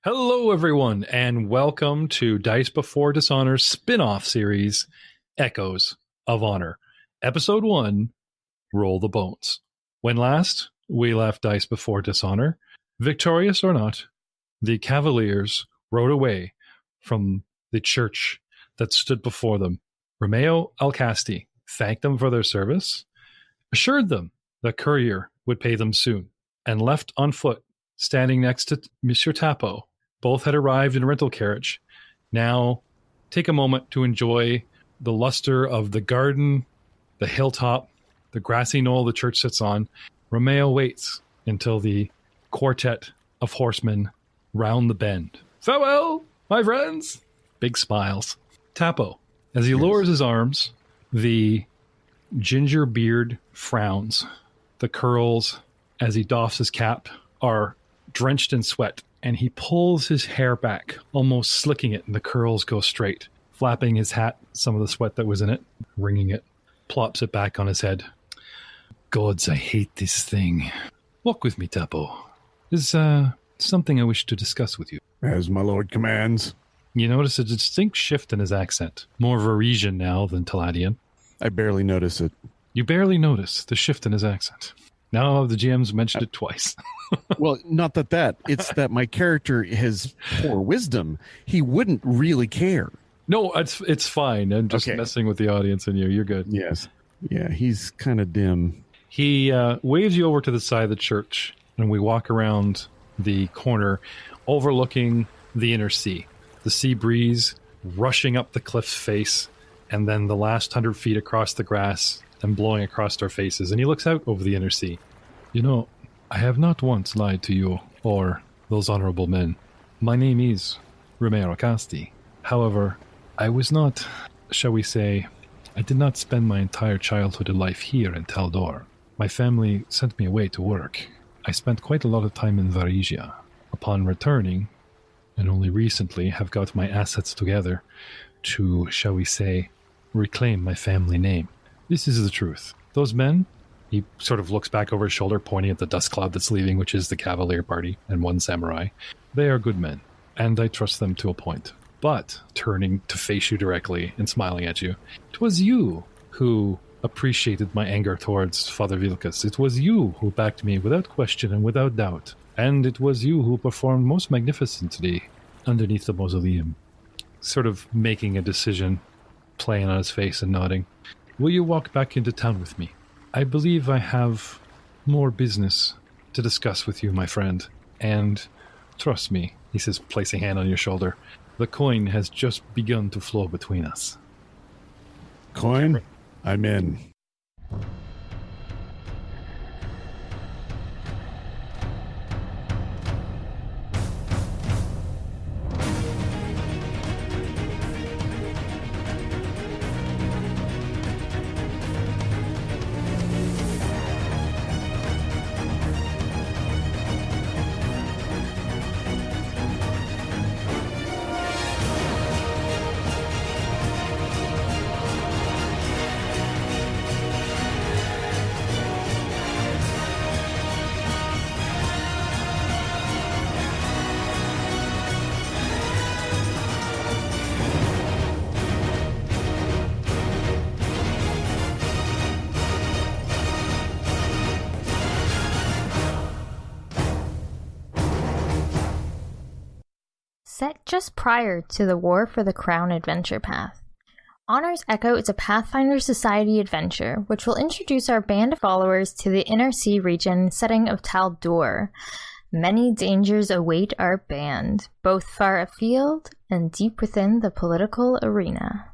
Hello, everyone, and welcome to Dice Before Dishonor's spin-off series, Echeos of Honor. Episode 1, Roll the Bones. When last we left Dice Before Dishonor, victorious or not, the Cavaliers rode away from the church that stood before them. Romeo Alcasti thanked them for their service, assured them the courier would pay them soon, and left on foot, standing next to Monsieur Tapo. Both had arrived in a rental carriage. Now, take a moment to enjoy the luster of the garden, the hilltop, the grassy knoll the church sits on. Romeo waits until the quartet of horsemen round the bend. Farewell, my friends! Big smiles. Tapo, as he lowers his arms, the ginger beard frowns. The curls, as he doffs his cap, are drenched in sweat. And he pulls his hair back, almost slicking it, and the curls go straight. Flapping his hat, some of the sweat that was in it, wringing it, plops it back on his head. Gods, I hate this thing. Walk with me, Tapo. There's something I wish to discuss with you. As my lord commands. You notice a distinct shift in his accent. More Varisian now than Taladian. I barely notice it. You barely notice the shift in his accent. Now the GM's mentioned it twice. Well, not that. It's that my character has poor wisdom. He wouldn't really care. No, it's fine. I'm just messing with the audience and you. You're good. Yes. Yeah, he's kind of dim. He waves you over to the side of the church, and we walk around the corner, overlooking the inner sea. The sea breeze rushing up the cliff's face, and then the last 100 feet across the grass and blowing across our faces. And he looks out over the inner sea. You know, I have not once lied to you or those honorable men. My name is Romeo Alcasti. However, I was not, shall we say, I did not spend my entire childhood and life here in Taldor. My family sent me away to work. I spent quite a lot of time in Varisia. Upon returning, and only recently have got my assets together to, shall we say, reclaim my family name. This is the truth. Those men, he sort of looks back over his shoulder, pointing at the dust cloud that's leaving, which is the Cavalier party and one samurai. They are good men, and I trust them to a point. But, turning to face you directly and smiling at you, it was you who appreciated my anger towards Father Vilkas. It was you who backed me without question and without doubt. And it was you who performed most magnificently underneath the mausoleum. Sort of making a decision, playing on his face and nodding. Will you walk back into town with me? I believe I have more business to discuss with you, my friend. And trust me, he says, placing a hand on your shoulder, the coin has just begun to flow between us. Coin? I'm in. Set just prior to the War for the Crown adventure path. Honor's Echo is a Pathfinder Society adventure, which will introduce our band of followers to the Inner Sea region setting of Taldor. Many dangers await our band, both far afield and deep within the political arena.